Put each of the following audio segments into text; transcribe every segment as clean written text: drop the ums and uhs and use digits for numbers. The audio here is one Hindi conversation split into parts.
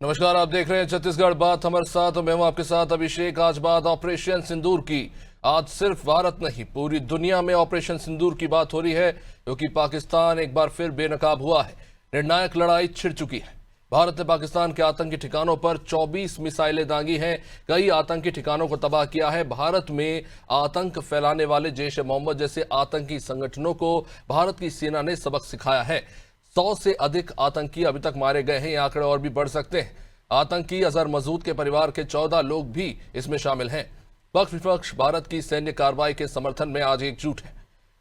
नमस्कार, आप देख रहे हैं छत्तीसगढ़ बात हमारे साथ और मैं हूं आपके साथ अभिषेक। आज बात ऑपरेशन सिंदूर की। आज सिर्फ भारत नहीं, पूरी दुनिया में ऑपरेशन सिंदूर की बात हो रही है, क्योंकि पाकिस्तान एक बार फिर बेनकाब हुआ है। निर्णायक लड़ाई छिड़ चुकी है। भारत ने पाकिस्तान के आतंकी ठिकानों पर 24 मिसाइलें दागी हैं, कई आतंकी ठिकानों को तबाह किया है। भारत में आतंक फैलाने वाले जैश ए मोहम्मद जैसे आतंकी संगठनों को भारत की सेना ने सबक सिखाया है। 100 से अधिक आतंकी अभी तक मारे गए हैं। ये आंकड़े और भी बढ़ सकते हैं। आतंकी अजहर मसूद के परिवार के 14 लोग भी इसमें शामिल हैं। पक्ष विपक्ष भारत की सैन्य कार्रवाई के समर्थन में आज एकजुट है।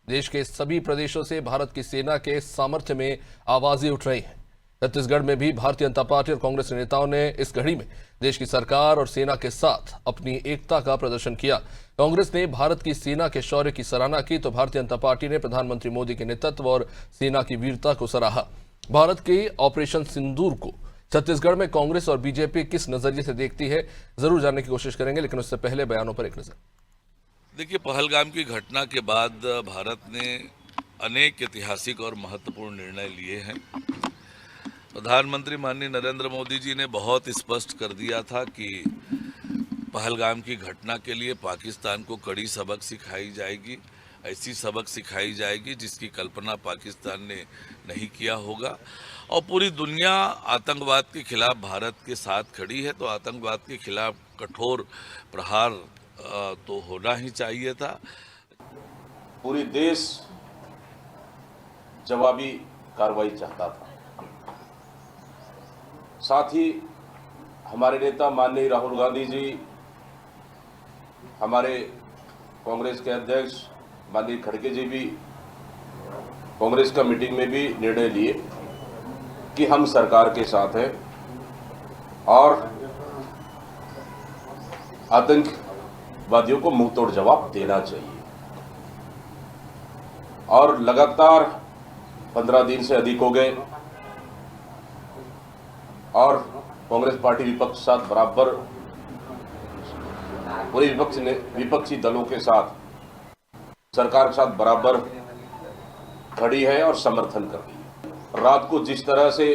देश के सभी प्रदेशों से भारत की सेना के सामर्थ्य में आवाजें उठ रही हैं। छत्तीसगढ़ में भी भारतीय जनता पार्टी और कांग्रेस नेताओं ने इस घड़ी में देश की सरकार और सेना के साथ अपनी एकता का प्रदर्शन किया। कांग्रेस ने भारत की सेना के शौर्य की सराहना की, तो भारतीय जनता पार्टी ने प्रधानमंत्री मोदी के नेतृत्व और सेना की वीरता को सराहा। भारत के ऑपरेशन सिंदूर को छत्तीसगढ़ में कांग्रेस और बीजेपी किस नजरिए से देखती है, जरूर जानने की कोशिश करेंगे, लेकिन उससे पहले बयानों पर एक नजर। देखिए, पहलगाम की घटना के बाद भारत ने अनेक ऐतिहासिक और महत्वपूर्ण निर्णय लिए हैं। प्रधानमंत्री माननीय नरेंद्र मोदी जी ने बहुत स्पष्ट कर दिया था कि पहलगाम की घटना के लिए पाकिस्तान को कड़ी सबक सिखाई जाएगी। ऐसी सबक सिखाई जाएगी जिसकी कल्पना पाकिस्तान ने नहीं किया होगा। और पूरी दुनिया आतंकवाद के खिलाफ भारत के साथ खड़ी है, तो आतंकवाद के खिलाफ कठोर प्रहार तो होना ही चाहिए था। पूरी देश जवाबी कार्रवाई चाहता था। साथ ही हमारे नेता माननीय राहुल गांधी जी, हमारे कांग्रेस के अध्यक्ष माननीय खड़गे जी भी कांग्रेस का मीटिंग में भी निर्णय लिए कि हम सरकार के साथ हैं और आतंकवादियों को मुंहतोड़ जवाब देना चाहिए। और लगातार 15 दिन से अधिक हो गए और कांग्रेस पार्टी विपक्ष के साथ बराबर पूरे विपक्षी दलों के साथ सरकार के साथ बराबर खड़ी है और समर्थन कर रही है। रात को जिस तरह से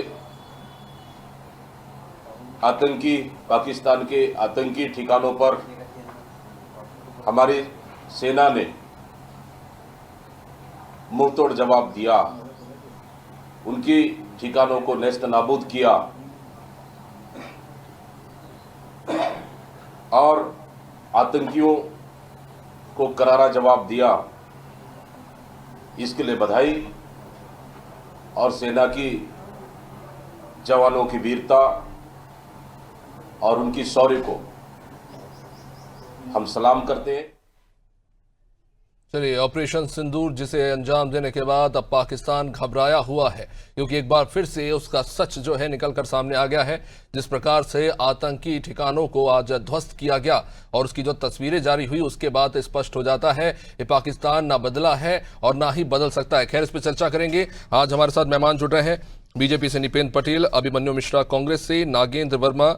पाकिस्तान के आतंकी ठिकानों पर हमारी सेना ने मुंहतोड़ जवाब दिया, उनकी ठिकानों को नेस्त नाबूद किया और आतंकियों को करारा जवाब दिया, इसके लिए बधाई और सेना की जवानों की वीरता और उनकी शौर्य को हम सलाम करते हैं। चलिए, ऑपरेशन सिंदूर जिसे अंजाम देने के बाद अब पाकिस्तान घबराया हुआ है, क्योंकि एक बार फिर से उसका सच जो है निकलकर सामने आ गया है। जिस प्रकार से आतंकी ठिकानों को आज ध्वस्त किया गया और उसकी जो तस्वीरें जारी हुई, उसके बाद स्पष्ट हो जाता है कि पाकिस्तान ना बदला है और ना ही बदल सकता है। खैर, इस पर चर्चा करेंगे। आज हमारे साथ मेहमान जुड़ रहे हैं बीजेपी से निपेंद्र पटेल, अभिमन्यु मिश्रा कांग्रेस से, नागेंद्र वर्मा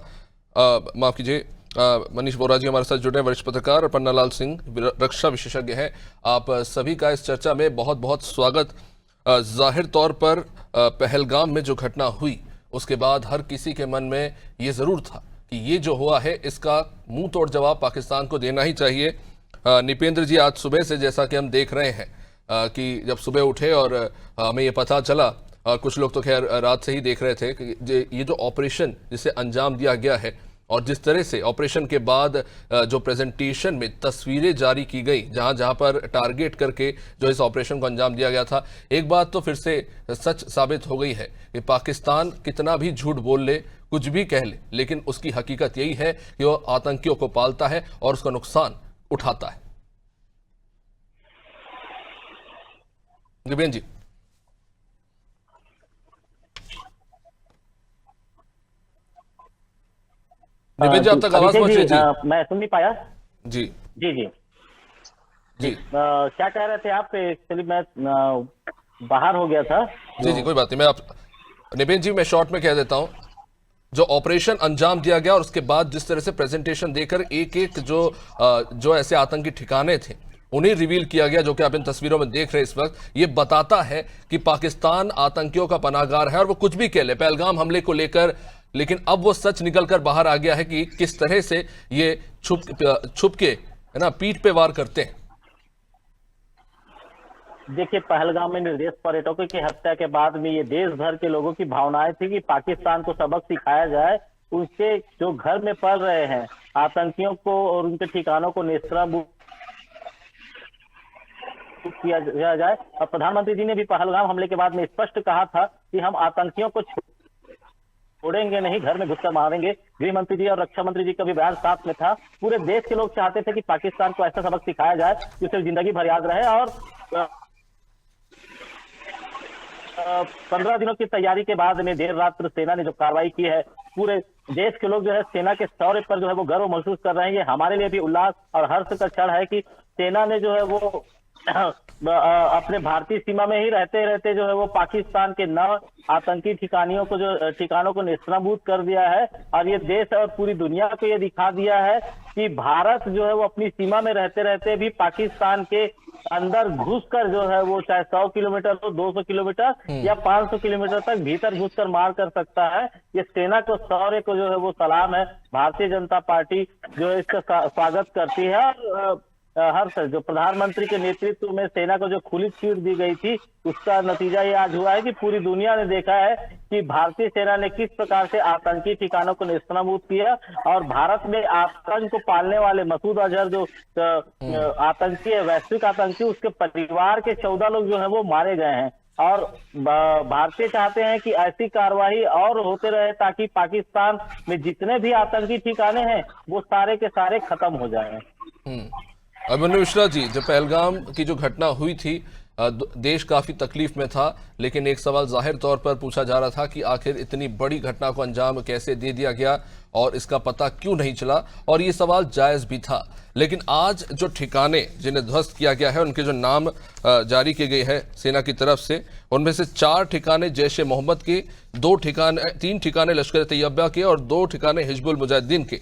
माफ कीजिए मनीष बोरा जी हमारे साथ जुड़े हैं, वरिष्ठ पत्रकार, और पन्नालाल सिंह रक्षा विशेषज्ञ हैं। आप सभी का इस चर्चा में बहुत बहुत स्वागत। जाहिर तौर पर पहलगाम में जो घटना हुई उसके बाद हर किसी के मन में ये जरूर था कि ये जो हुआ है इसका मुंह तोड़ जवाब पाकिस्तान को देना ही चाहिए। निपेंद्र जी, आज सुबह से जैसा कि हम देख रहे हैं कि जब सुबह उठे और हमें ये पता चला, कुछ लोग तो खैर रात से ही देख रहे थे कि ये जो ऑपरेशन जिसे अंजाम दिया गया है और जिस तरह से ऑपरेशन के बाद जो प्रेजेंटेशन में तस्वीरें जारी की गई, जहां जहां पर टारगेट करके जो इस ऑपरेशन को अंजाम दिया गया था, एक बात तो फिर से सच साबित हो गई है कि पाकिस्तान कितना भी झूठ बोल ले, कुछ भी कह ले, लेकिन उसकी हकीकत यही है कि वो आतंकियों को पालता है और उसका नुकसान उठाता है। जी, निवेद जी, अब तक आवाज पहुंच रही थी? मैं सुन नहीं पाया। जी जी जी जी क्या कह रहे थे आप? एक्चुअली मैं बाहर हो गया था। जी, कोई बात नहीं। मैं आप निवेद जी, मैं शॉर्ट में कह देता हूं। जो ऑपरेशन अंजाम दिया गया और उसके बाद जिस तरह से प्रेजेंटेशन देकर एक एक जो ऐसे आतंकी ठिकाने थे उन्हें रिवील किया गया, जो कि आप इन तस्वीरों में देख रहे हैं इस वक्त, ये बताता है कि पाकिस्तान आतंकियों का पनाहगार है और वो कुछ भी कह ले। पहलगाम हमले को लेकर लेकिन अब वो सच निकल कर बाहर आ गया है कि किस तरह से ये छुप के है ना पीठ पे वार करते हैं। देखिए, पहलगाम में निर्दोष पर्यटकों की हत्या के बाद में ये देश भर के लोगों की भावनाएं थी कि पाकिस्तान को सबक सिखाया जाए, उनके जो घर में पल रहे हैं आतंकियों को और उनके ठिकानों को नेस्तनाबूद किया जाए। और प्रधानमंत्री जी ने भी पहलगाम हमले के बाद में स्पष्ट कहा था कि हम आतंकियों को छोड़ेंगे नहीं, घर में घुसकर मारेंगे। गृह मंत्री जी और रक्षा मंत्री जी का भी बयान साथ में था। पूरे देश के लोग चाहते थे कि पाकिस्तान को ऐसा सबक सिखाया जाए कि उसे जिंदगी भर याद रहे। और 15 दिनों की तैयारी के बाद में देर रात सेना ने जो कार्रवाई की है, पूरे देश के लोग जो है सेना के शौर्य पर जो है वो गर्व महसूस कर रहे हैं। ये हमारे लिए भी उल्लास और हर्ष का क्षण है कि सेना ने जो है वो अपने भारतीय सीमा में ही रहते रहते जो है वो पाकिस्तान के 9 आतंकी ठिकानों को नेस्तनाबूद कर दिया है। और ये देश और पूरी दुनिया को ये दिखा दिया है कि भारत जो है वो अपनी सीमा में रहते रहते भी पाकिस्तान के अंदर घुसकर जो है वो चाहे 100 किलोमीटर हो, 200 किलोमीटर या 500 किलोमीटर तक भीतर घुसकर मार कर सकता है। ये सेना को शौर्य को जो है वो सलाम है। भारतीय जनता पार्टी जो है इसका स्वागत करती है। और हर्ष, जो प्रधानमंत्री के नेतृत्व में सेना को जो खुली छूट दी गई थी, उसका नतीजा ये आज हुआ है कि पूरी दुनिया ने देखा है कि भारतीय सेना ने किस प्रकार से आतंकी ठिकानों को नेस्तनाबूद किया। और भारत में आतंक को पालने वाले मसूद अजहर जो आतंकी है, वैश्विक आतंकी, उसके परिवार के 14 लोग जो है वो मारे गए हैं। और भारतीय चाहते हैं कि ऐसी कार्रवाई और होते रहे ताकि पाकिस्तान में जितने भी आतंकी ठिकाने हैं वो सारे के सारे खत्म हो जाएं। अभिमन्यु मिश्रा जी, जब पहलगाम की जो घटना हुई थी देश काफी तकलीफ में था, लेकिन एक सवाल जाहिर तौर पर पूछा जा रहा था कि आखिर इतनी बड़ी घटना को अंजाम कैसे दे दिया गया और इसका पता क्यों नहीं चला, और ये सवाल जायज भी था। लेकिन आज जो ठिकाने जिन्हें ध्वस्त किया गया है, उनके जो नाम जारी किए गए हैं सेना की तरफ से, उनमें से 4 ठिकाने जैश ए मोहम्मद के, 3 ठिकाने लश्कर तैयबा के और 2 ठिकाने हिजबुल मुजाहिदीन के।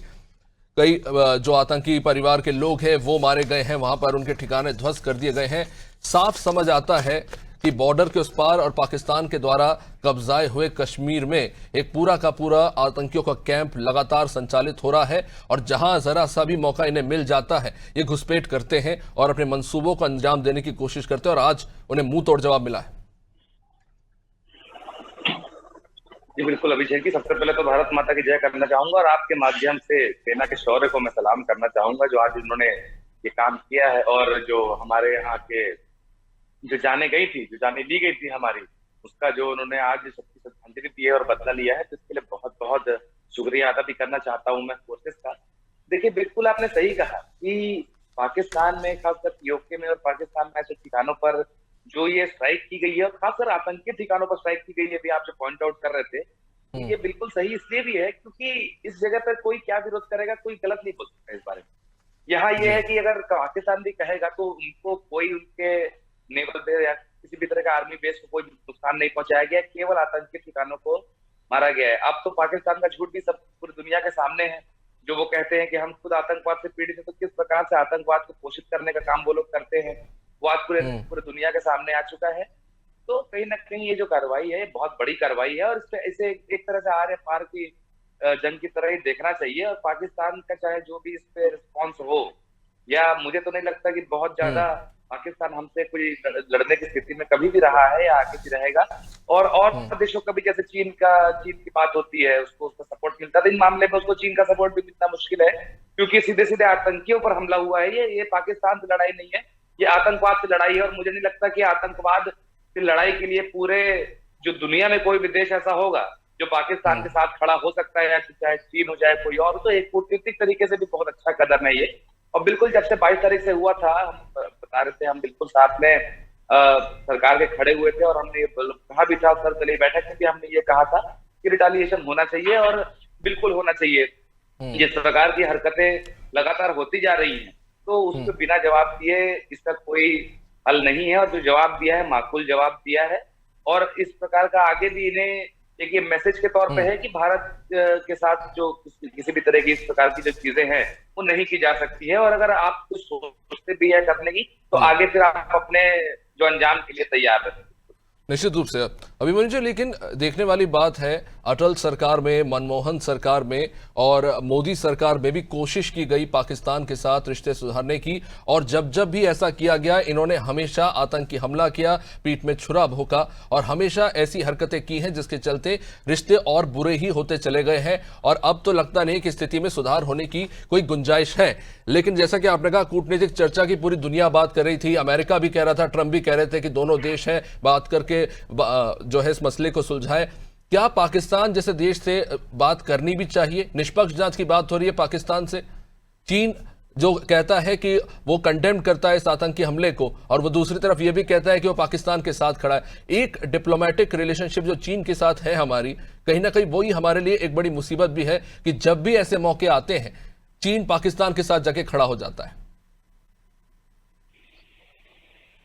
कई जो आतंकी परिवार के लोग हैं वो मारे गए हैं, वहां पर उनके ठिकाने ध्वस्त कर दिए गए हैं। साफ समझ आता है कि बॉर्डर के उस पार और पाकिस्तान के द्वारा कब्जाए हुए कश्मीर में एक पूरा का पूरा आतंकियों का कैंप लगातार संचालित हो रहा है, और जहां जरा सा भी मौका इन्हें मिल जाता है ये घुसपैठ करते हैं और अपने मंसूबों को अंजाम देने की कोशिश करते हैं, और आज उन्हें मुंह तोड़ जवाब मिला है। जी बिल्कुल अभिषेक जी, सबसे पहले तो भारत माता की जय करना चाहूंगा और आपके माध्यम से सेना के शौर्य को मैं सलाम करना चाहूंगा जो आज उन्होंने ये काम किया है। और जो हमारे यहाँ के जो जाने ली गई थी हमारी, उसका जो उन्होंने आज सबकी श्रद्धांजलि दी है और बदला लिया है, तो इसके लिए बहुत बहुत शुक्रिया अदा भी करना चाहता हूँ मैं फोर्सेस का। देखिए, बिल्कुल आपने सही कहा कि पाकिस्तान में, खासकर पीओके में और पाकिस्तान में ऐसे ठिकानों पर जो ये स्ट्राइक की गई है, और खासकर आतंकी ठिकानों पर स्ट्राइक की गई है, भी आप जो पॉइंट आउट कर रहे थे, ये बिल्कुल सही इसलिए भी है क्योंकि इस जगह पर कोई क्या विरोध करेगा, कोई गलत नहीं बोल सकता इस बारे में। यहाँ ये है कि अगर पाकिस्तान भी कहेगा तो उनको कोई उनके नेवल बेस या किसी भी तरह का आर्मी बेस को कोई नुकसान नहीं पहुंचाया गया, केवल आतंकी ठिकानों को मारा गया है। अब तो पाकिस्तान का झूठ भी सब पूरी दुनिया के सामने है, जो वो कहते हैं कि हम खुद आतंकवाद से पीड़ित है, तो किस प्रकार से आतंकवाद को पोषित करने का काम वो लोग करते हैं, वो आज पूरे दुनिया के सामने आ चुका है। तो कहीं ना कहीं ये जो कार्रवाई है बहुत बड़ी कार्रवाई है, और इसे एक तरह से आर पार की जंग की तरह ही देखना चाहिए। और पाकिस्तान का चाहे जो भी इस पे रिस्पॉन्स हो, या मुझे तो नहीं लगता कि बहुत ज्यादा पाकिस्तान हमसे कोई लड़ने की स्थिति में कभी भी रहा है या आगे भी रहेगा। और देशों का भी, जैसे चीन की बात होती है, उसका सपोर्ट मिलता है, इन मामले में उसको चीन का सपोर्ट भी मिलना मुश्किल है, क्योंकि सीधे सीधे आतंकियों पर हमला हुआ है। ये पाकिस्तान से लड़ाई नहीं है, ये आतंकवाद से लड़ाई है। और मुझे नहीं लगता कि आतंकवाद से लड़ाई के लिए पूरे जो दुनिया में कोई भी देश ऐसा होगा जो पाकिस्तान के साथ खड़ा हो सकता है, या चाहे चीन हो चाहे कोई और। तो एक कूटनीतिक तरीके से भी बहुत अच्छा कदम है ये। और बिल्कुल जब से 22 तारीख से हुआ था, हम बता रहे थे, हम बिल्कुल साथ में सरकार के खड़े हुए थे, और हमने ये कहा भी था सर्वदलीय बैठक में भी, हमने ये कहा था कि रिटालिएशन होना चाहिए और बिल्कुल होना चाहिए। जिस प्रकार की हरकतें लगातार होती जा रही हैं, तो उसको बिना जवाब दिए इसका कोई हल नहीं है। और जो जवाब दिया है, माकूल जवाब दिया है। और इस प्रकार का आगे भी इन्हें एक ये मैसेज के तौर पे है कि भारत के साथ जो किसी भी तरह की इस प्रकार की जो चीजें हैं वो नहीं की जा सकती है। और अगर आप कुछ सोचते भी है करने की, तो आगे फिर आप अपने जो अंजाम के लिए तैयार रहें। निश्चित रूप से अभिमन्यु जी, लेकिन देखने वाली बात है अटल सरकार में, मनमोहन सरकार में और मोदी सरकार में भी कोशिश की गई पाकिस्तान के साथ रिश्ते सुधारने की, और जब जब भी ऐसा किया गया इन्होंने हमेशा आतंकी हमला किया, पीठ में छुरा भोंका और हमेशा ऐसी हरकतें की हैं जिसके चलते रिश्ते और बुरे ही होते चले गए हैं। और अब तो लगता नहीं कि स्थिति में सुधार होने की कोई गुंजाइश है। लेकिन जैसा कि आपने कहा, कूटनीतिक चर्चा की पूरी दुनिया बात कर रही थी, अमेरिका भी कह रहा था, ट्रंप भी कह रहे थे कि दोनों देश हैं, बात करके जो है इस मसले को सुलझाए। क्या पाकिस्तान जैसे देश से बात करनी भी चाहिए? निष्पक्ष जांच की बात हो रही है पाकिस्तान से। चीन जो कहता है कि वो कंडेम करता है इस आतंकी हमले को, और वो दूसरी तरफ ये भी कहता है कि वो पाकिस्तान के साथ खड़ा है। एक डिप्लोमेटिक रिलेशनशिप जो चीन के साथ है हमारी, कहीं ना कहीं वही हमारे लिए एक बड़ी मुसीबत भी है कि जब भी ऐसे मौके आते हैं चीन पाकिस्तान के साथ जाके खड़ा हो जाता है।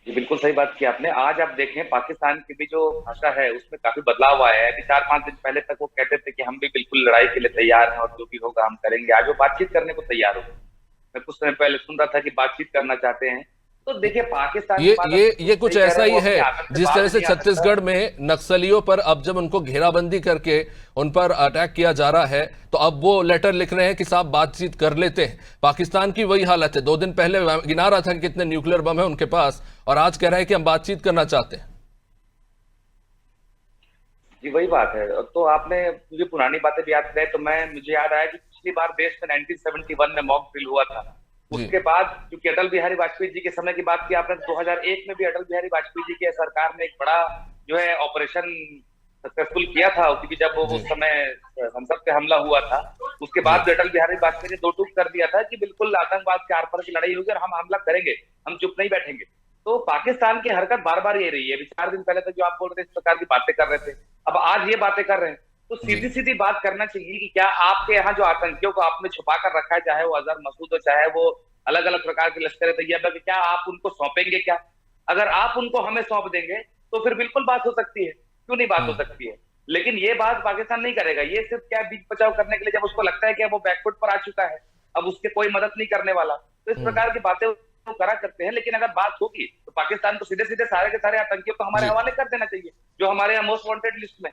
ये बिल्कुल सही बात की आपने। आज आप देखें पाकिस्तान की भी जो भाषा है उसमें काफी बदलाव आया है। अभी 4-5 दिन पहले तक वो कहते थे कि हम भी बिल्कुल लड़ाई के लिए तैयार हैं और जो भी होगा हम करेंगे। आज वो बातचीत करने को तैयार हो। मैं कुछ समय पहले सुन रहा था कि बातचीत करना चाहते हैं। तो देखिए पाकिस्तान ये कुछ ऐसा ही है जिस तरह से छत्तीसगढ़ में नक्सलियों पर अब जब उनको घेराबंदी करके उन पर अटैक किया जा रहा है तो अब वो लेटर लिख रहे हैं कि साहब बातचीत कर लेते हैं। पाकिस्तान की वही हालत है। 2 दिन पहले गिना रहा था कि कितने न्यूक्लियर बम है उनके पास, और आज कह रहा है कि हम बातचीत करना चाहते हैं। जी वही बात है। तो आपने मुझे पुरानी बातें भी याद कराई तो मुझे याद आया कि पिछली बार देश में 1971 में मॉक ड्रिल हुआ था। उसके बाद क्योंकि अटल बिहारी वाजपेयी जी के समय की बात की आपने, 2001 में भी अटल बिहारी वाजपेयी जी की सरकार ने एक बड़ा जो है ऑपरेशन सक्सेसफुल किया था, क्योंकि जब वो उस समय हम सब पे हमला हुआ था उसके बाद भी अटल बिहारी वाजपेयी ने 2 टूक कर दिया था कि बिल्कुल आतंकवाद के आर पार की लड़ाई होगी और हम हमला करेंगे, हम चुप नहीं बैठेंगे। तो पाकिस्तान की हरकत बार बार ये रही है। अभी 4 दिन पहले तक जो आप बोल रहे थे इस प्रकार की बातें कर रहे थे, अब आज ये बातें कर रहे हैं। तो सीधी सीधी बात करना चाहिए कि क्या आपके यहाँ जो आतंकियों को आपने छुपा कर रखा है, चाहे वो अजहर मसूद हो, चाहे वो अलग अलग प्रकार के लश्कर तैयबा, क्या आप उनको सौंपेंगे? क्या अगर आप उनको हमें सौंप देंगे तो फिर बिल्कुल बात हो सकती है, क्यों नहीं बात हो सकती है। लेकिन ये बात पाकिस्तान नहीं करेगा। ये सिर्फ क्या बीच बचाव करने के लिए, जब उसको लगता है कि वो बैकफुट पर आ चुका है, अब उसके कोई मदद नहीं करने वाला, तो इस प्रकार की बातें वो करा करते हैं। लेकिन अगर बात होगी तो पाकिस्तान को सीधे सीधे सारे के सारे आतंकियों को हमारे हवाले कर देना चाहिए जो हमारे यहाँ मोस्ट वांटेड लिस्ट में।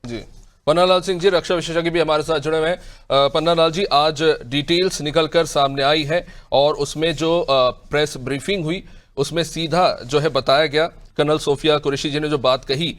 जी पन्नालाल सिंह जी, रक्षा विशेषज्ञ भी हमारे साथ जुड़े हुए हैं। पन्नालाल जी, आज डिटेल्स निकलकर सामने आई है और उसमें जो प्रेस ब्रीफिंग हुई उसमें सीधा जो है बताया गया, कर्नल सोफिया कुरैशी जी ने जो बात कही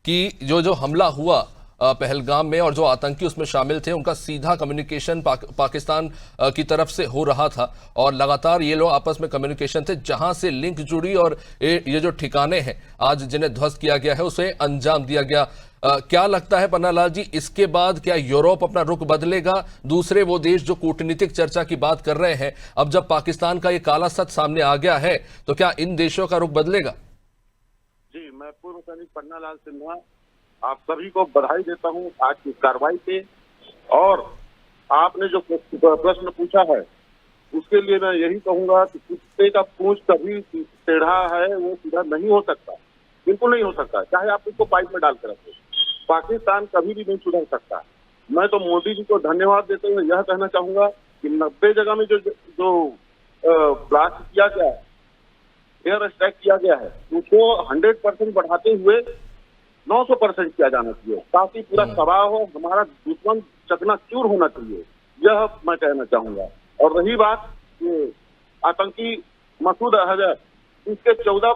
कि जो हमला हुआ पहलगाम में और जो आतंकी उसमें शामिल थे उनका सीधा कम्युनिकेशन पाकिस्तान की तरफ से हो रहा था और लगातार ये लोग आपस में कम्युनिकेशन थे जहां से लिंक जुड़ी और ये जो ठिकाने हैं आज जिन्हें ध्वस्त किया गया है उसे अंजाम दिया गया। क्या लगता है पन्नालाल जी, इसके बाद क्या यूरोप अपना रुख बदलेगा? दूसरे वो देश जो कूटनीतिक चर्चा की बात कर रहे हैं, अब जब पाकिस्तान का ये काला सच सामने आ गया है तो क्या इन देशों का रुख बदलेगा? जी, मैं पूर्व सैनिक पन्नालाल सिन्हा आप सभी को बधाई देता हूं आज की कार्रवाई पे, और आपने जो प्रश्न पूछा है उसके लिए मैं यही कहूंगा कि कुत्ते का पूंछ कभी टेढ़ा है वो सीधा नहीं हो सकता, बिल्कुल नहीं हो सकता, चाहे आप उसको पाइप में डाल कर रखें। पाकिस्तान कभी भी नहीं सुधर सकता। मैं तो मोदी जी को धन्यवाद देते हुए यह कहना चाहूंगा कि 90 जगह में जो ब्लास्ट किया गया है, एयर स्ट्राइक किया गया है, उसको 100% बढ़ाते हुए 900% किया जाना चाहिए ताकि पूरा तबाह हो, हमारा दुश्मन चकनाचूर होना चाहिए, यह मैं कहना चाहूंगा। और रही बात ये आतंकी मसूद अजहर, इसके 14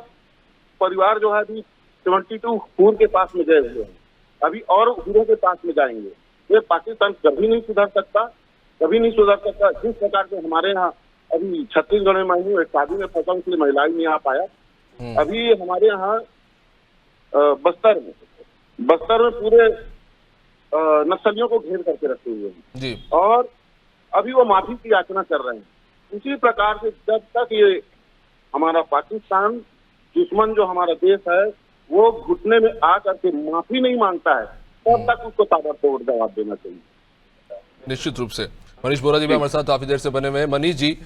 परिवार जो है अभी 72 खून के पास में गए हुए हैं, अभी और हीरो के पास में जाएंगे। ये पाकिस्तान कभी नहीं सुधर सकता, कभी नहीं सुधर सकता। जिस प्रकार से हमारे यहाँ अभी छत्तीसगढ़ में मैं हूँ, एक शादी में फंसा, इसलिए महिलाएं नहीं आ पाया। अभी हमारे यहाँ बस्तर में पूरे नक्सलियों को घेर करके रखे हुए हैं जी, और अभी वो माफी की याचना कर रहे हैं। उसी प्रकार से जब तक ये हमारा पाकिस्तान दुश्मन जो हमारा देश है वो घुटने में आ करके माफी नहीं मांगता है, तब तक उसको ताबड़तोड़ जवाब देना चाहिए। निश्चित रूप से। मनीष बोरा जी भी हमारे साथ काफी देर से बने हुए हैं। मनीष जी,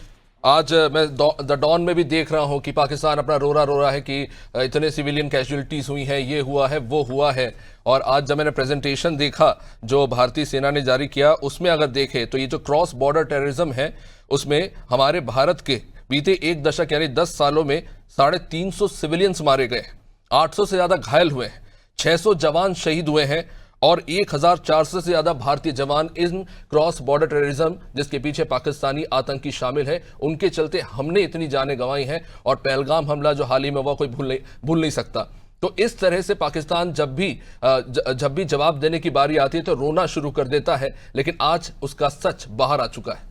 आज मैं द डॉन में भी देख रहा हूं कि पाकिस्तान अपना रो रहा है कि इतने सिविलियन कैजुअलिटीज हुई हैं, ये हुआ है, वो हुआ है। और आज जब मैंने प्रेजेंटेशन देखा जो भारतीय सेना ने जारी किया, उसमें अगर देखें तो ये जो क्रॉस बॉर्डर टेररिज्म है उसमें हमारे भारत के बीते 1 दशक यानी 10 सालों में 350 सिविलियंस मारे गए, 800 से ज्यादा घायल हुए हैं। 600 जवान शहीद हुए हैं और 1400 से ज्यादा भारतीय जवान इन क्रॉस बॉर्डर टेररिज्म, जिसके पीछे पाकिस्तानी आतंकी शामिल है, उनके चलते हमने इतनी जानें गंवाई हैं। और पहलगाम हमला जो हाल ही में हुआ, कोई भूल नहीं सकता। तो इस तरह से पाकिस्तान जब भी जवाब देने की बारी आती है तो रोना शुरू कर देता है, लेकिन आज उसका सच बाहर आ चुका है।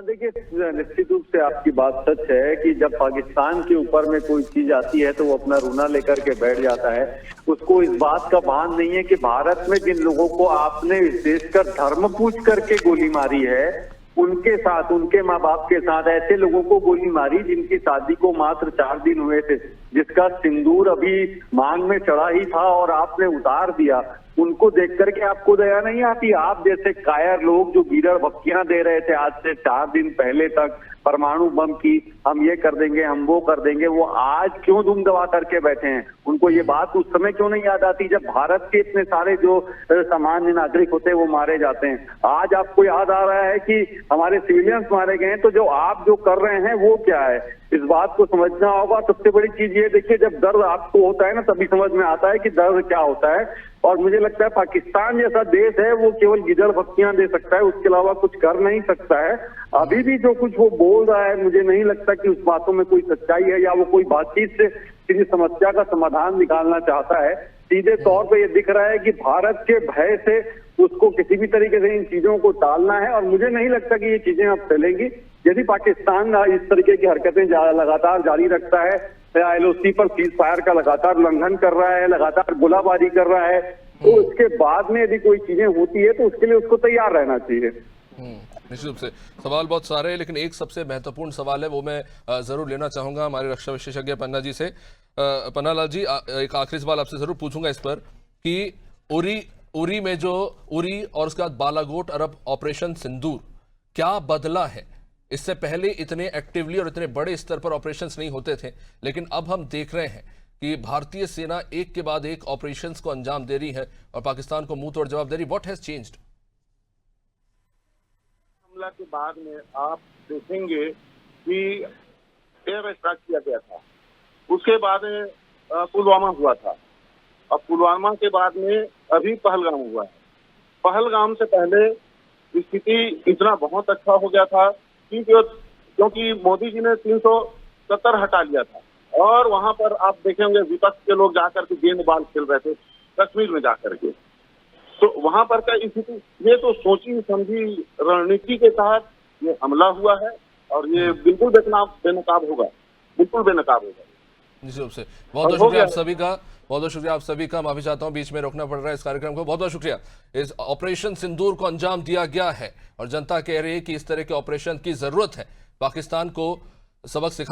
देखिए, निश्चित रूप से आपकी बात सच है कि जब पाकिस्तान के ऊपर में कोई चीज आती है तो वो अपना रोना लेकर के बैठ जाता है। उसको इस बात का भान नहीं है कि भारत में जिन लोगों को आपने विशेषकर धर्म पूछ करके गोली मारी है, उनके साथ, उनके माँ बाप के साथ ऐसे लोगों को गोली मारी जिनकी शादी को मात्र 4 दिन हुए थे, जिसका सिंदूर अभी मांग में चढ़ा ही था और आपने उतार दिया। उनको देख करके आपको दया नहीं आती? आप जैसे कायर लोग जो गीदड़ बक्कियां दे रहे थे आज से 4 दिन पहले तक परमाणु बम की, हम ये कर देंगे, हम वो कर देंगे, वो आज क्यों दुम दबा करके बैठे हैं? उनको ये बात उस समय क्यों नहीं याद आती जब भारत के इतने सारे जो सामान्य नागरिक होते हैं वो मारे जाते हैं? आज आपको याद आ रहा है कि हमारे सिविलियंस मारे गए हैं, तो जो आप जो कर रहे हैं वो क्या है? इस बात को समझना होगा। सबसे बड़ी चीज ये देखिए, जब दर्द आपको होता है ना, तभी समझ में आता है कि दर्द क्या होता है। और मुझे लगता है पाकिस्तान जैसा देश है वो केवल गिदड़ बत्तियां दे सकता है, उसके अलावा कुछ कर नहीं सकता है। अभी भी जो कुछ वो बोल रहा है, मुझे नहीं लगता कि उस बातों में कोई सच्चाई है या वो कोई बातचीत से किसी समस्या का समाधान निकालना चाहता है। सीधे तौर पे ये दिख रहा है कि भारत के भय से उसको किसी भी तरीके से इन चीजों को टालना है। और मुझे नहीं लगता कि ये चीजें अब फैलेंगी। यदि पाकिस्तान इस तरीके की हरकतें लगातार जारी रखता है, LOC पर सीज फायर का लगातार उल्लंघन कर रहा है, लगातार गोलाबारी कर रहा है, तो उसके बाद में यदि कोई चीजें होती है तो उसके लिए उसको तैयार रहना चाहिए। निश्चित रूप से सवाल बहुत सारे हैं, लेकिन एक सबसे महत्वपूर्ण सवाल है, वो मैं जरूर लेना चाहूंगा हमारे रक्षा विशेषज्ञ पन्ना जी से। पन्नालाल जी, एक आखिरी सवाल आपसे जरूर पूछूंगा इस पर कि उरी में जो उरी और उसके बाद बालाकोट अरब ऑपरेशन सिंदूर क्या बदला है? इससे पहले इतने एक्टिवली और इतने बड़े स्तर पर ऑपरेशंस नहीं होते थे, लेकिन अब हम देख रहे हैं कि भारतीय सेना एक के बाद एक ऑपरेशंस को अंजाम दे रही है और पाकिस्तान को मुंह तोड़ जवाब दे रही। What has changed? हमला के बाद में आप देखेंगे कि एयर स्ट्राइक किया गया था, उसके बाद में पुलवामा हुआ था, अब पुलवामा के बाद में अभी पहलगाम हुआ है। पहलगाम से पहले स्थिति इतना बहुत अच्छा हो गया था क्योंकि मोदी जी ने 370 हटा लिया था और वहां पर आप देखेंगे विपक्ष के लोग जाकर के गेंदबाज खेल रहे थे कश्मीर में जाकर के। तो वहां पर क्या स्थिति, ये तो सोची समझी रणनीति के तहत ये हमला हुआ है और ये बिल्कुल बेनकाब होगा, बिल्कुल बेनकाब होगा। निश्चित रूप से बहुत बहुत शुक्रिया आप सभी का, बहुत बहुत शुक्रिया आप सभी का। माफी चाहता हूं, बीच में रोकना पड़ रहा है इस कार्यक्रम को। बहुत बहुत शुक्रिया। इस ऑपरेशन सिंदूर को अंजाम दिया गया है और जनता कह रही है कि इस तरह के ऑपरेशन की जरूरत है। पाकिस्तान को सबक सिखा